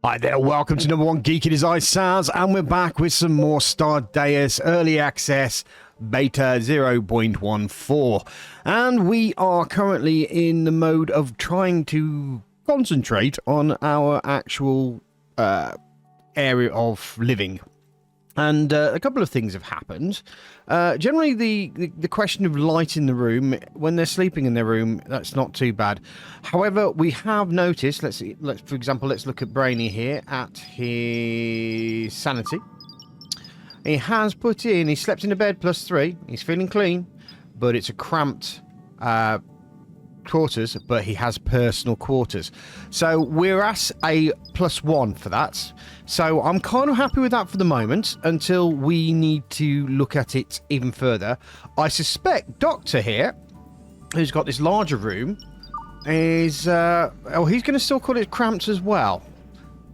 Hi there, welcome to number one Geek It As I Sounds, and we're back with some more Stardeus Early Access Beta 0.14. And we are currently in the mode of trying to concentrate on our actual area of living. And a couple of things have happened. Generally, the question of light in the room, when they're sleeping in their room, that's not too bad. However, we have noticed, for example, let's look at Brainy here at his sanity. He has put in, he slept in a bed +3, he's feeling clean, but it's a cramped quarters, but he has personal quarters. So we're at a +1 for that. So I'm kind of happy with that for the moment until we need to look at it even further. I suspect Doctor here, who's got this larger room, is he's going to still call it cramped as well.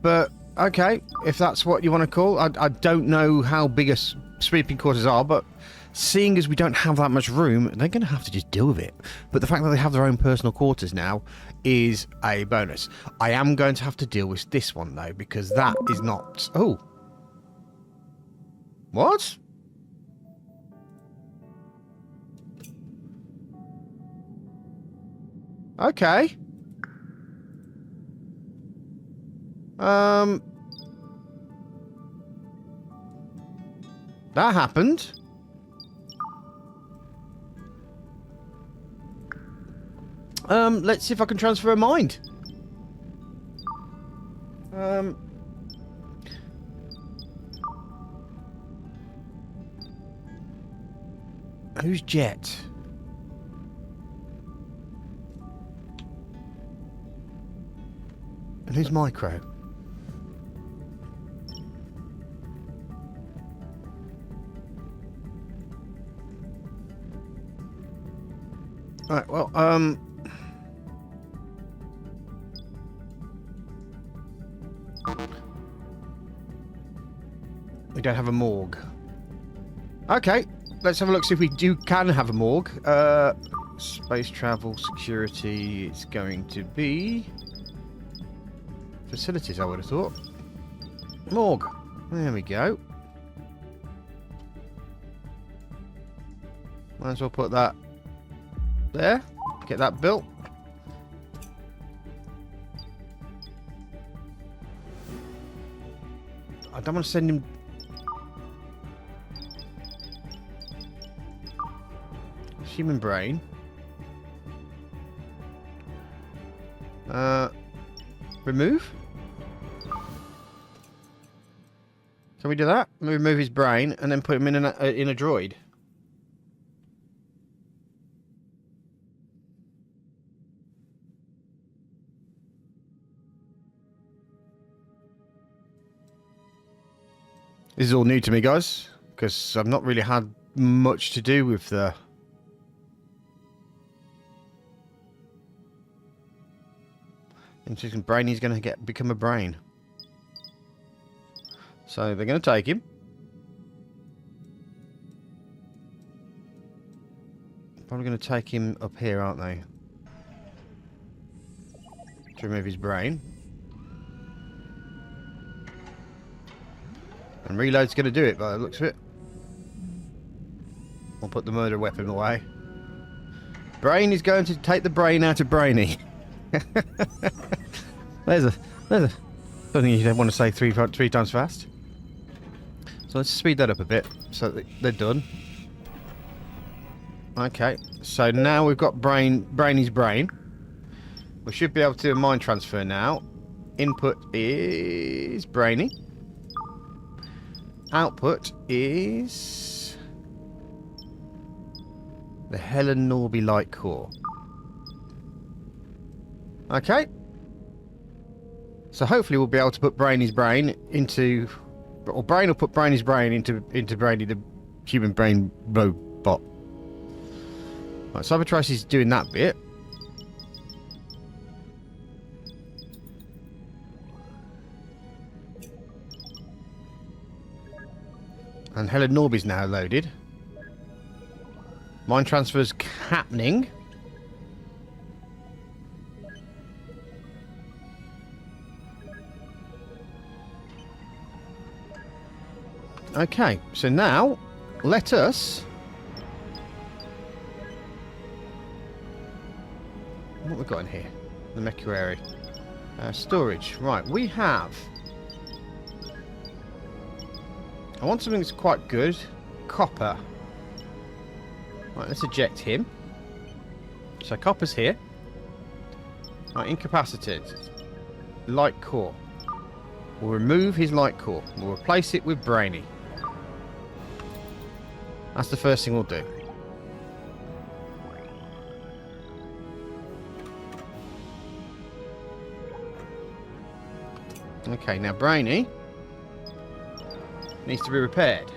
But okay, if that's what you want to call, I don't know how big a sleeping quarters are, but seeing as we don't have that much room, they're going to have to just deal with it. But the fact that they have their own personal quarters now is a bonus. I am going to have to deal with this one, though, because that is not... Oh. What? Okay. That happened. Let's see if I can transfer a mind. Who's Jet? And who's Micro? Alright, well, we don't have a morgue. Okay, let's have a look, see if we can have a morgue. Space travel, security, it's going to be... facilities, I would have thought. Morgue. There we go. Might as well put that there. Get that built. I don't want to send him... Human brain. Remove? Can we do that? Remove his brain and then put him in a droid. This is all new to me, guys, because I've not really had much to do with the... Interesting. Brainy's going to become a brain. So they're going to take him. Probably going to take him up here, aren't they? To remove his brain. And reload's going to do it by the looks of it. We'll put the murder weapon away. Brain is going to take the brain out of Brainy. There's a don't think you want to say three times fast. So let's speed that up a bit so that they're done. Okay, so now we've got Brainy's brain. We should be able to do a mind transfer now. Input is Brainy. Output is the Helen Norby Light Core. Okay. So hopefully we'll be able to put Brainy's brain into... Or Brain will put Brainy's brain into Brainy, the human brain robot. Right, Cybertrice is doing that bit. And Helen Norby's now loaded. Mind transfer's happening. Okay, so now let us... What have we got in here? The Mecuary. Storage. Right, we have... I want something that's quite good. Copper. Right, let's eject him. So copper's here. Right, incapacitated. Light core. We'll remove his light core. We'll replace it with brainy. That's the first thing we'll do. Okay, now brainy needs to be repaired.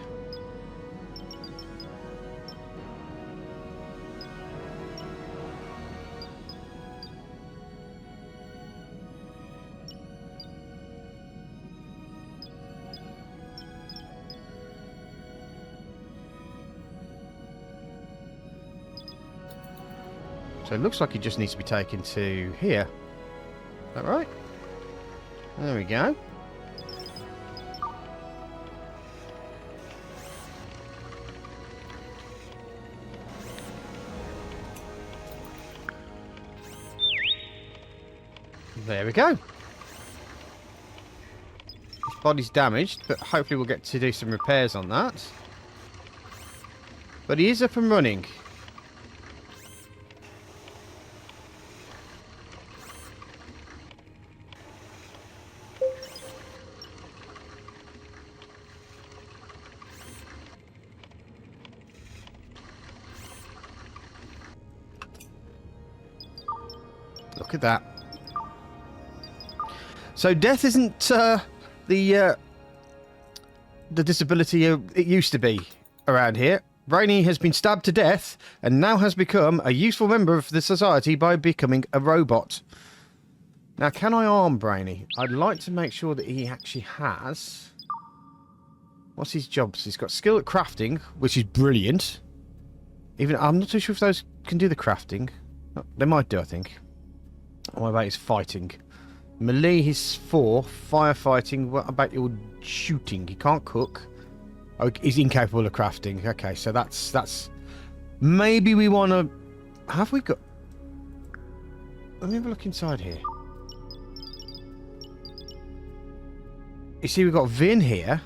So it looks like it just needs to be taken to here. Is that right? There we go. There we go. His body's damaged, but hopefully we'll get to do some repairs on that. But he is up and running. Look at that. So death isn't the disability it used to be around here. Brainy has been stabbed to death and now has become a useful member of the society by becoming a robot. Now, can I arm Brainy? I'd like to make sure that he actually has... What's his jobs? He's got skill at crafting, which is brilliant. Even I'm not too sure if those can do the crafting. They might do, I think. What about his fighting? Melee, he's 4. Firefighting, what about your shooting? He can't cook. Oh, he's incapable of crafting. Okay, so that's... Maybe we want to... Have we got... Let me have a look inside here. You see, we've got Vin here.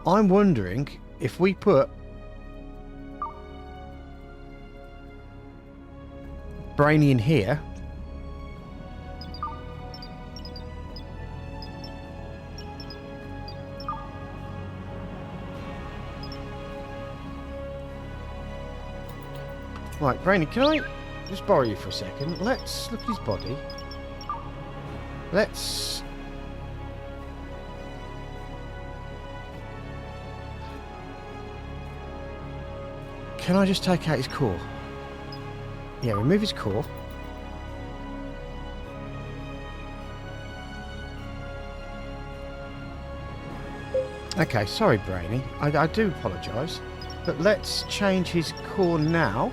I'm wondering if we put... Brainy in here. Right, Brainy, can I just borrow you for a second? Let's look at his body. Let's... Can I just take out his core? Yeah, remove his core. Okay, sorry, Brainy. I do apologise. But let's change his core now.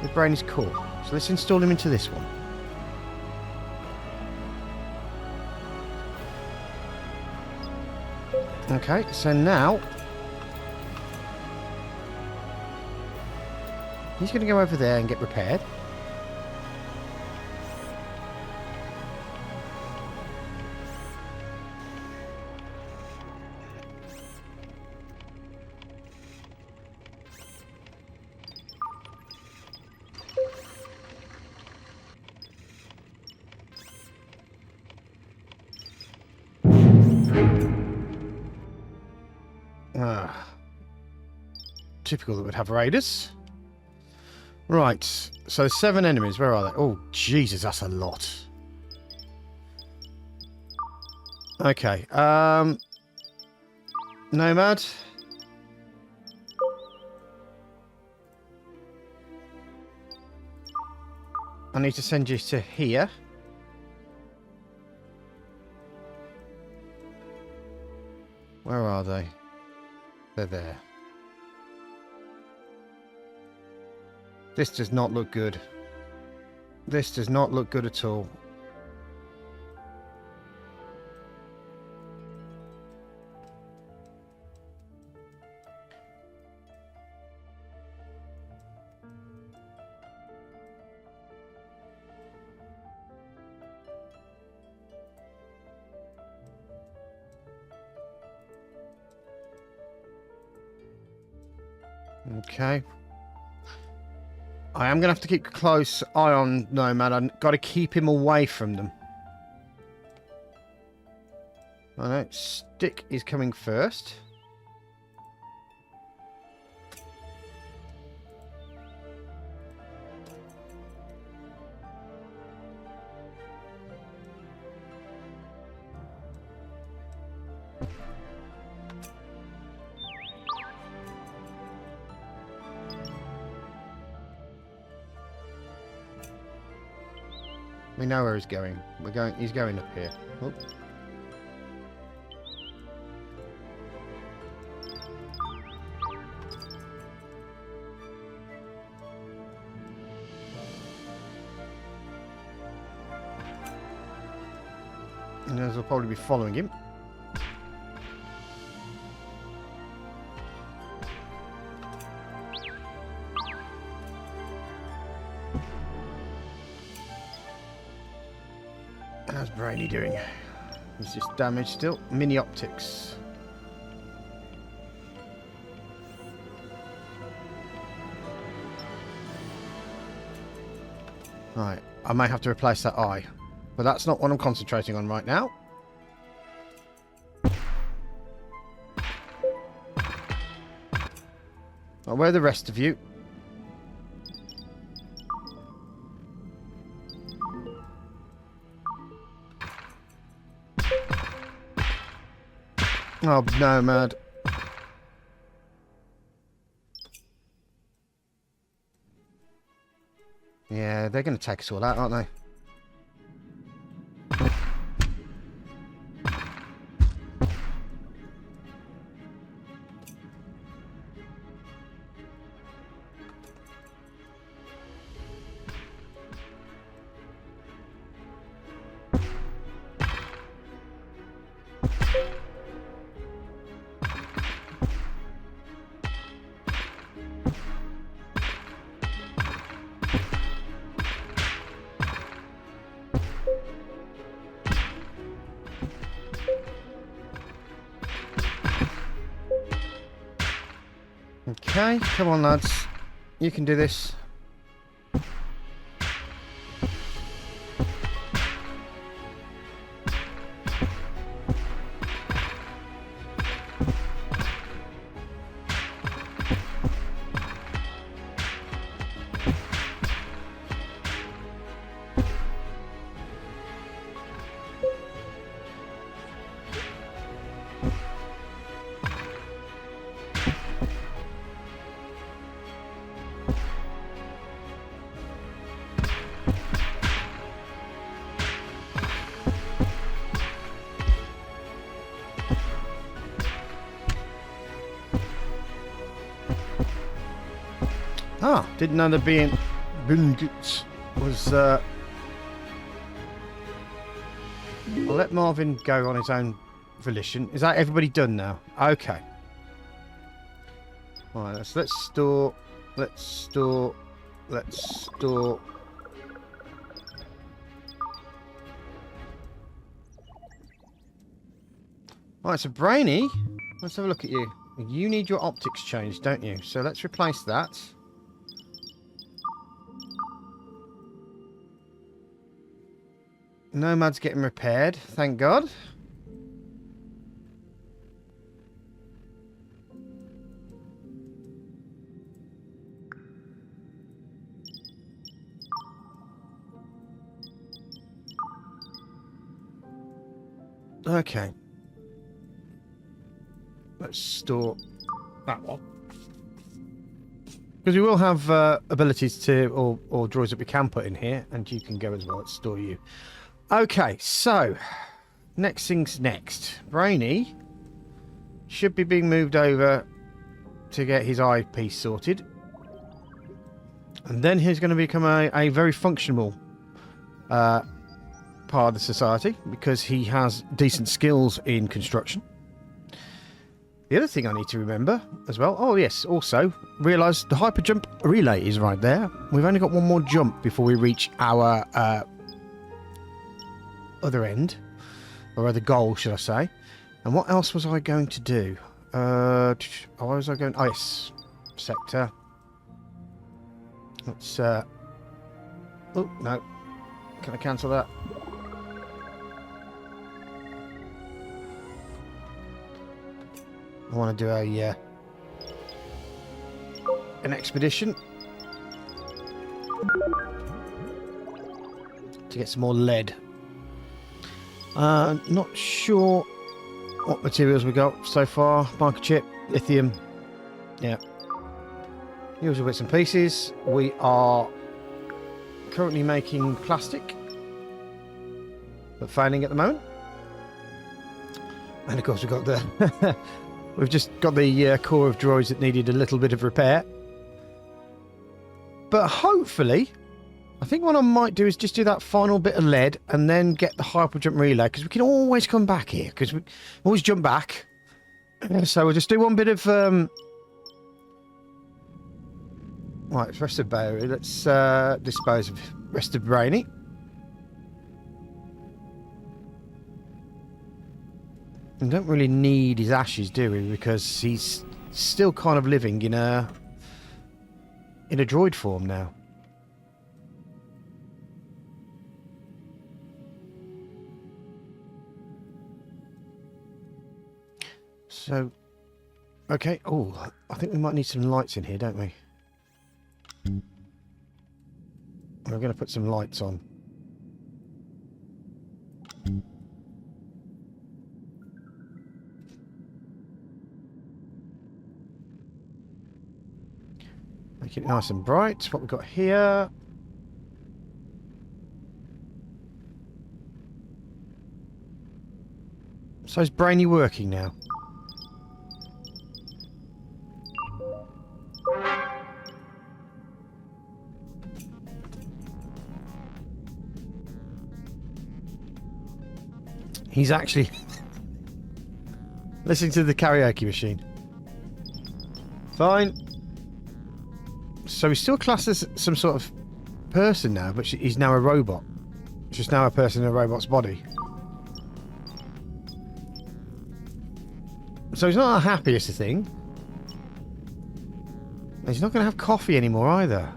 With Brainy's core. So let's install him into this one. Okay, so now... He's going to go over there and get repaired. Typical that would have raiders. Right, so 7 enemies, where are they? Oh, Jesus, that's a lot. Okay, Nomad. I need to send you to here. Where are they? They're there. This does not look good. This does not look good at all. Okay. I am going to have to keep a close eye on Nomad. I've got to keep him away from them. I know. Stick is coming first. We know where he's going. He's going up here. Oh. And those will probably be following him. How's Brainy doing? He's just damaged still. Mini optics. Right, I may have to replace that eye. But that's not what I'm concentrating on right now. Right, where are the rest of you? Oh, Nomad. Yeah, they're going to take us all out, aren't they? Okay, come on lads. You can do this. Ah, didn't know there being was I'll let Marvin go on his own volition. Is that everybody done now? Okay. Alright, let's store. Alright, so Brainy, let's have a look at you. You need your optics changed, don't you? So let's replace that. Nomad's getting repaired, thank God. Okay. Let's store that one. Because we will have abilities to, or droids that we can put in here, and you can go as well. Let's store you. Okay, so next thing's next. Brainy should be being moved over to get his eyepiece sorted. And then he's going to become a very functional part of the society because he has decent skills in construction. The other thing I need to remember as well, oh yes, also realise the hyper jump relay is right there. We've only got one more jump before we reach our other end, or other goal, should I say. And what else was I going to do? Oh, yes. sector. Let's... oh, no. Can I cancel that? I want to do a an expedition to get some more lead. Not sure what materials we got so far. Microchip, lithium, yeah, usual bits and pieces. We are currently making plastic, but failing at the moment. And of course we've got the we've just got the core of droids that needed a little bit of repair. But hopefully, I think what I might do is just do that final bit of lead and then get the hyperjump relay, because we can always come back here, because we always jump back. So we'll just do one bit of... Right, it's rest of Barry. Let's dispose of rest of Brainy. We don't really need his ashes, do we? Because he's still kind of living in a droid form now. So, okay. Oh, I think we might need some lights in here, don't we? We're going to put some lights on. Make it nice and bright. What we've got here. So is Brainy working now? He's actually listening to the karaoke machine. Fine. So he's still classed as some sort of person now, but he's now a robot. Just now a person in a robot's body. So he's not the happiest thing. He's not going to have coffee anymore either.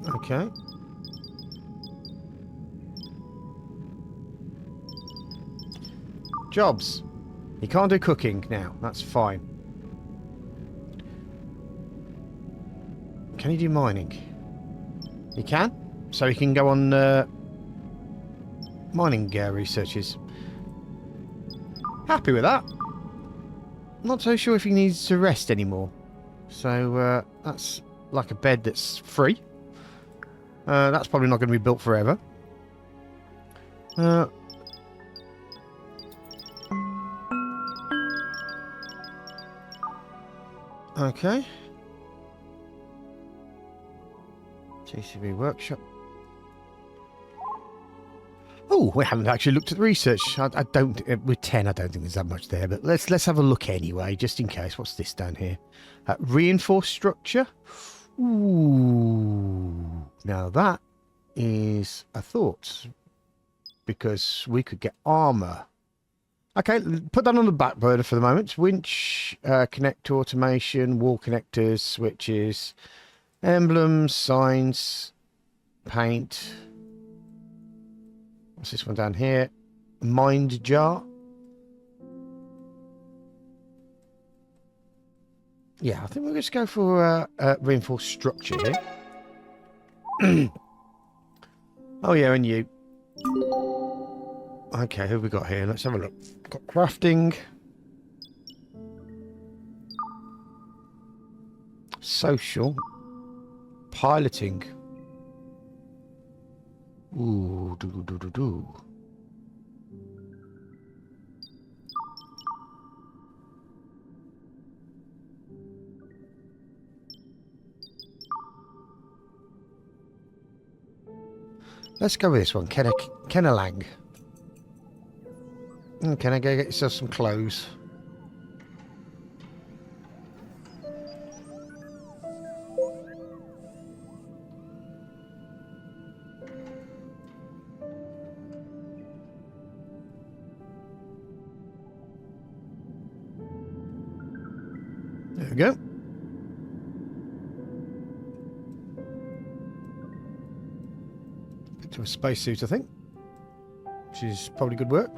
Okay. Jobs. He can't do cooking now. That's fine. Can he do mining? He can. So he can go on mining researches. Happy with that. Not so sure if he needs to rest anymore. So that's like a bed that's free. That's probably not going to be built forever. Okay. JCB workshop. Oh, we haven't actually looked at the research. I don't. With 10, I don't think there's that much there. But let's have a look anyway, just in case. What's this down here? Reinforced structure. Ooh. Now that is a thought, because we could get armor. Okay, put that on the back burner for the moment. Winch, connector automation, wall connectors, switches, emblems, signs, paint. What's this one down here? Mind jar. Yeah, I think we'll just go for reinforced structure here. Oh yeah, and you. Okay, who have we got here? Let's have a look. Got crafting. Social. Piloting. Ooh, do. Let's go with this one. Kenalang. Can I go get yourself some clothes? we go. Bit of a spacesuit, I think. Which is probably good work.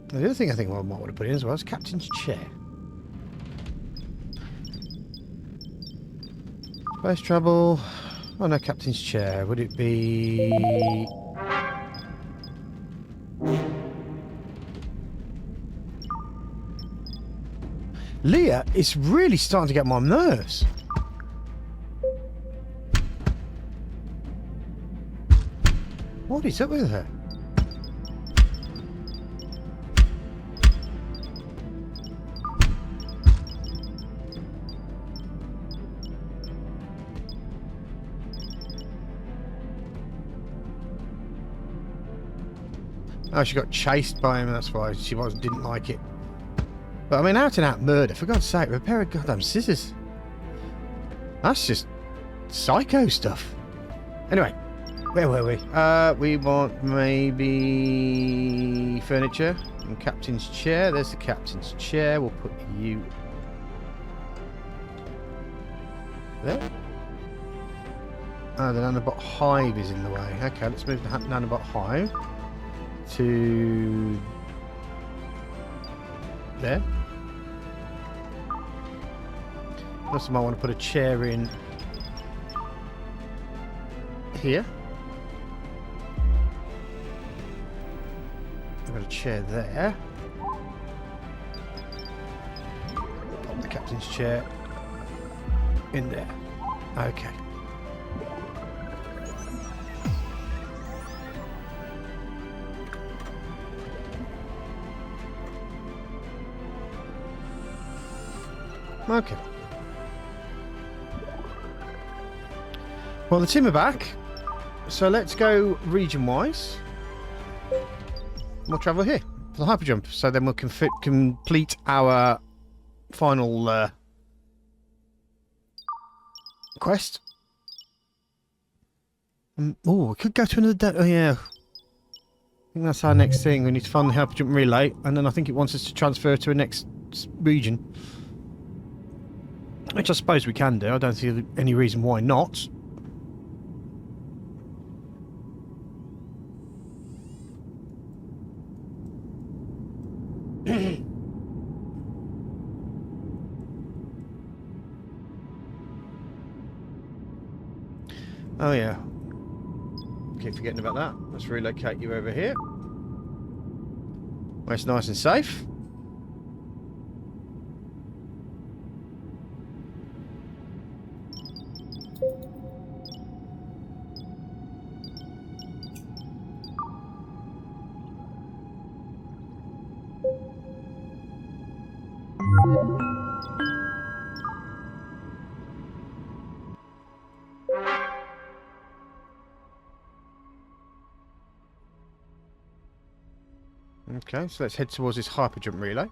The other thing I think I might want to put in as well is captain's chair. Space travel. Oh no, captain's chair. Would it be... Leah is really starting to get my nerves. What is up with her? Oh, she got chased by him, that's why she didn't like it. But I mean, out and out murder, for God's sake, with a pair of goddamn scissors. That's just psycho stuff. Anyway, where were we? We want maybe furniture and captain's chair. There's the captain's chair. We'll put you there. Oh, the nanobot hive is in the way. Okay, let's move the nanobot hive to there. Also might want to put a chair in here. I've got a chair there. Put the captain's chair in there. Okay. Okay. Well, the team are back, so let's go region-wise. We'll travel here for the hyperjump, so then we'll complete our final quest. Oh, we could go to another... Oh, yeah. I think that's our next thing. We need to find the hyperjump relay, and then I think it wants us to transfer to a next region. Which I suppose we can do. I don't see any reason why not. Oh yeah. Keep forgetting about that. Let's relocate you over here. Where it's nice and safe. Okay, so let's head towards this hyperjump relay.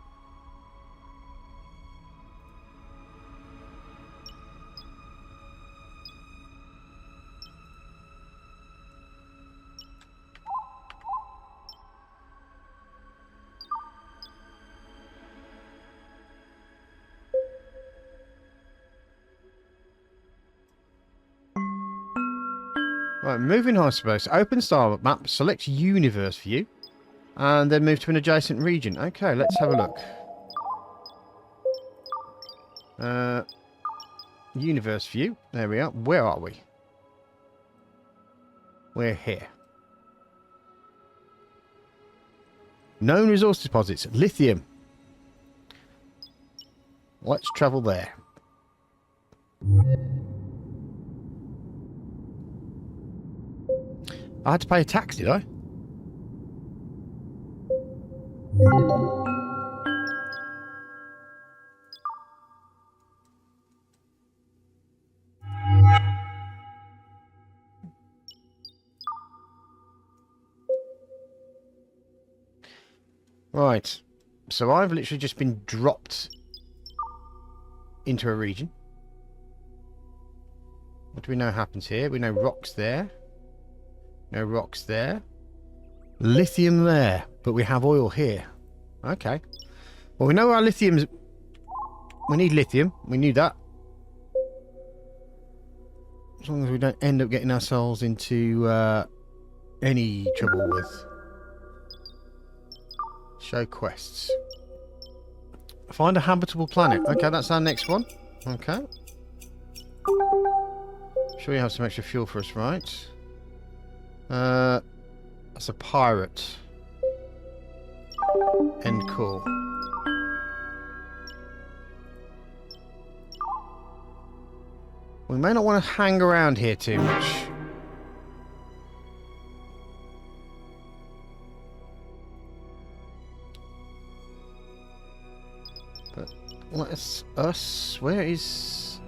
Right, moving hyperspace. Open star map, select universe view, and then move to an adjacent region. Okay, let's have a look. Universe view. There we are. Where are we? We're here. Known resource deposits. Lithium. Let's travel there. I had to pay a tax, did I? Right. So I've literally just been dropped into a region. What do we know happens here? We know rocks there. No rocks there. Lithium there. but we have oil here. Okay. Well, we know our lithium's... We need lithium. We knew that. As long as we don't end up getting ourselves into any trouble with... Show quests. Find a habitable planet. Okay, that's our next one. Okay. Sure you have some extra fuel for us, right? That's a pirate. End call. We may not want to hang around here too much. But let's... Us? Where is...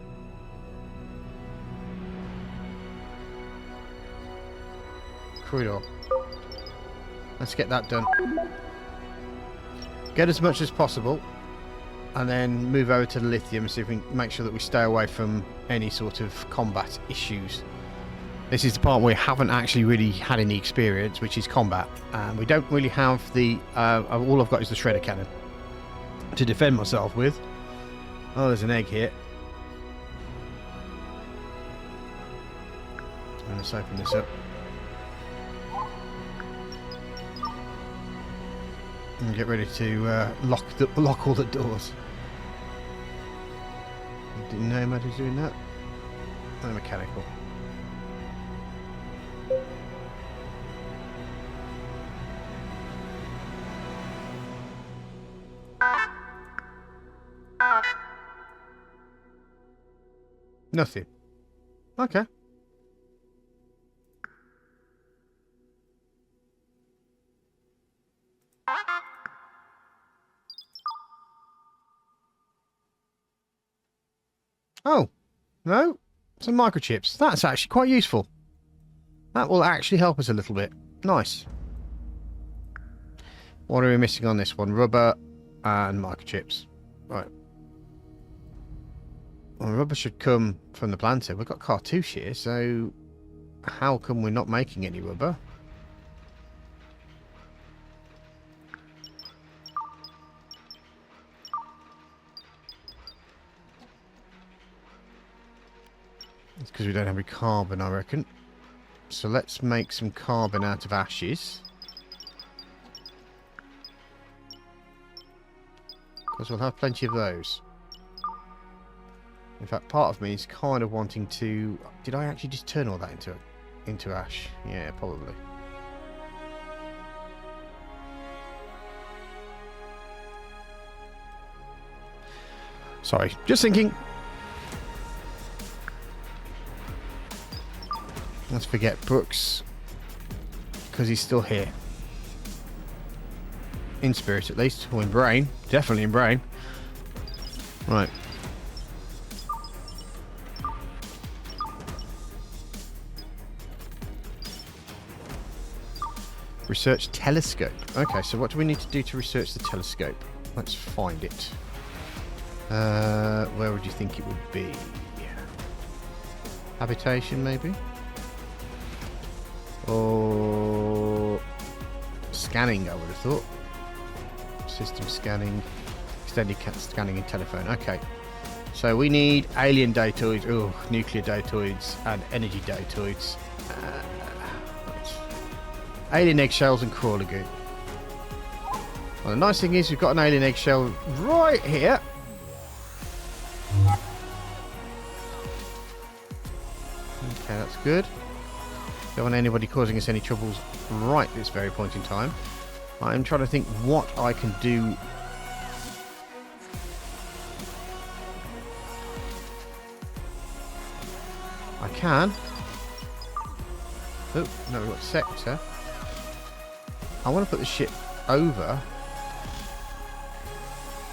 Corridor. Let's get that done. Get as much as possible. And then move over to the lithium and see if we can make sure that we stay away from any sort of combat issues. This is the part where we haven't actually really had any experience, which is combat. And we don't really have the... all I've got is the shredder cannon to defend myself with. Oh, there's an egg here. Let's open this up. And get ready to lock all the doors. Didn't know Mad was doing that. No mechanical. Nothing. Okay. Oh, no, some microchips. That's actually quite useful. That will actually help us a little bit. Nice. What are we missing on this one? Rubber and microchips. Right. Well, rubber should come from the planter. We've got cartouche here, so how come we're not making any rubber? It's because we don't have any carbon, I reckon. So let's make some carbon out of ashes. Because we'll have plenty of those. In fact, part of me is kind of wanting to... Did I actually just turn all that into ash? Yeah, probably. Sorry, just thinking. Let's forget Brooks, because he's still here. In spirit, at least. Or in brain. Definitely in brain. Right. Research telescope. Okay, so what do we need to do to research the telescope? Let's find it. Where would you think it would be? Habitation, maybe? Or scanning, I would have thought. System scanning, extended scanning and telephone. Okay, so we need alien datoids, nuclear datoids, and energy datoids. Right. Alien eggshells and crawler goo. Well, the nice thing is we've got an alien eggshell right here. Okay, that's good. Don't want anybody causing us any troubles right this very point in time. I'm trying to think what I can do. I can. Oh, no, we've got sector. I want to put the ship over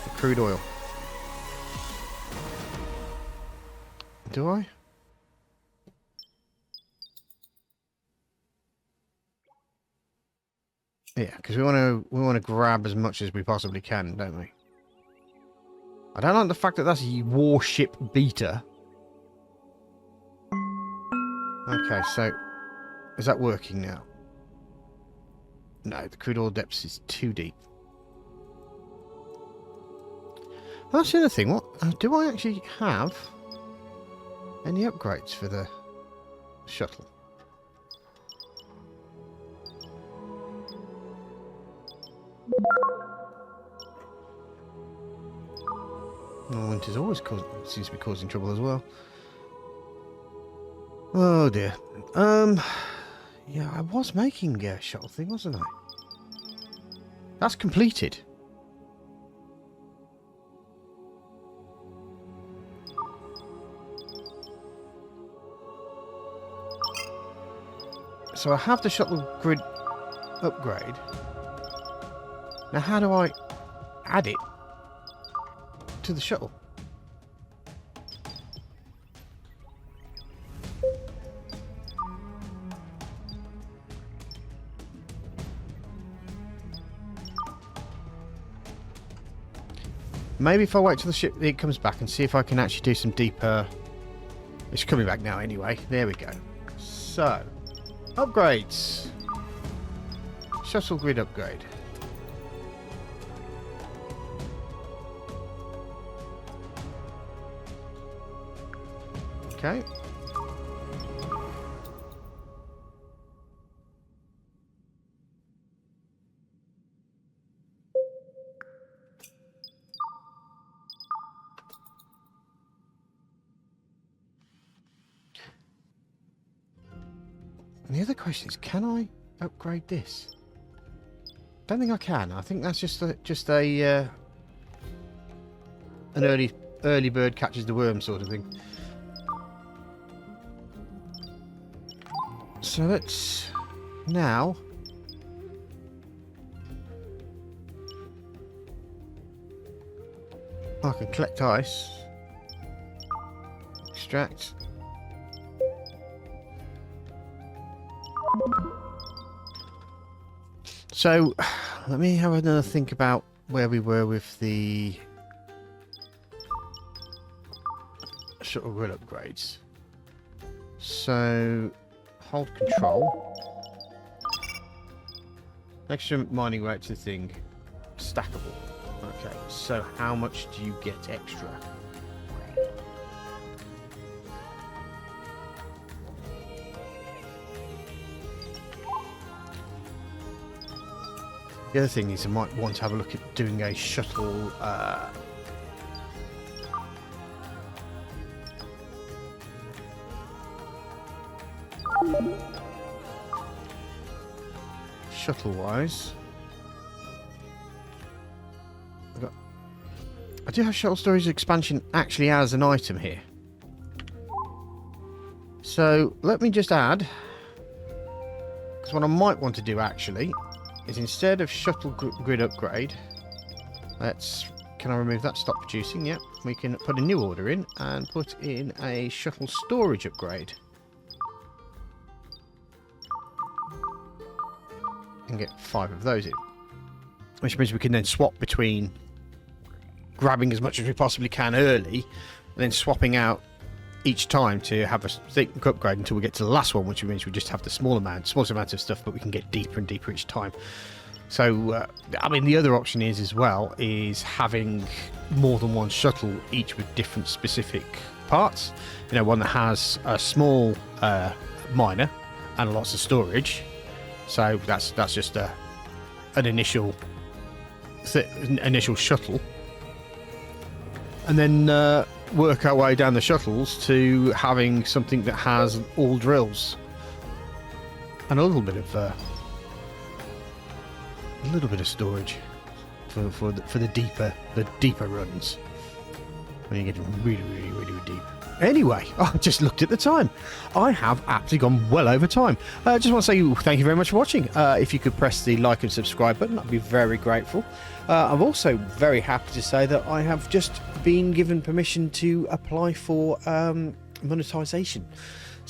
the crude oil. Do I? Yeah, because we want to grab as much as we possibly can, don't we? I don't like the fact that that's a warship beta. Okay, so is that working now? No, the crude oil depths is too deep. That's the other thing. What do I actually have any upgrades for the shuttle? Oh, winter's always seems to be causing trouble as well. Oh dear. Yeah, I was making a shuttle thing, wasn't I? That's completed. So I have the shuttle grid upgrade. Now how do I add it to the shuttle? Maybe if I wait till it comes back and see if I can actually do some deeper... It's coming back now anyway. There we go. So, upgrades. Shuttle grid upgrade. Okay. And the other question is, can I upgrade this? Don't think I can. I think that's just an early bird catches the worm sort of thing. So let's now I can collect ice, extract. So let me have another think about where we were with the shuttle grid upgrades. So hold control. Extra mining rate to the thing. Stackable. Okay, so how much do you get extra? The other thing is I might want to have a look at doing a shuttle shuttle-wise. I do have shuttle storage expansion actually as an item here. So let me just add, because what I might want to do actually is instead of shuttle grid upgrade, can I remove that? Stop producing. Yep. We can put a new order in and put in a shuttle storage upgrade. And get 5 of those in. Which means we can then swap between grabbing as much as we possibly can early and then swapping out each time to have a thick upgrade until we get to the last one, which means we just have the smallest amount of stuff, but we can get deeper and deeper each time. So, I mean, the other option is having more than one shuttle, each with different specific parts. You know, one that has a small miner and lots of storage. So that's just an initial shuttle, and then work our way down the shuttles to having something that has all drills and a little bit of storage for the deeper runs when you're getting really deep. Anyway, I just looked at the time. I have actually gone well over time. Just want to say thank you very much for watching. If you could press the like and subscribe button, I'd be very grateful. I'm also very happy to say that I have just been given permission to apply for monetization.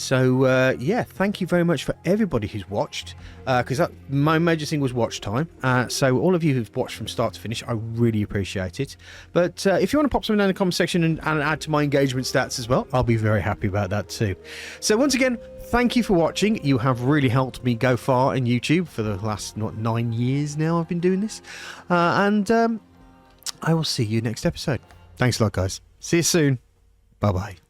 So yeah, thank you very much for everybody who's watched, because my major thing was watch time. So all of you who've watched from start to finish, I really appreciate it. But if you want to pop something down in the comment section and add to my engagement stats as well, I'll be very happy about that too. So once again, thank you for watching. You have really helped me go far in YouTube for the last 9 years now I've been doing this. And I will see you next episode. Thanks a lot, guys. See you soon. Bye-bye.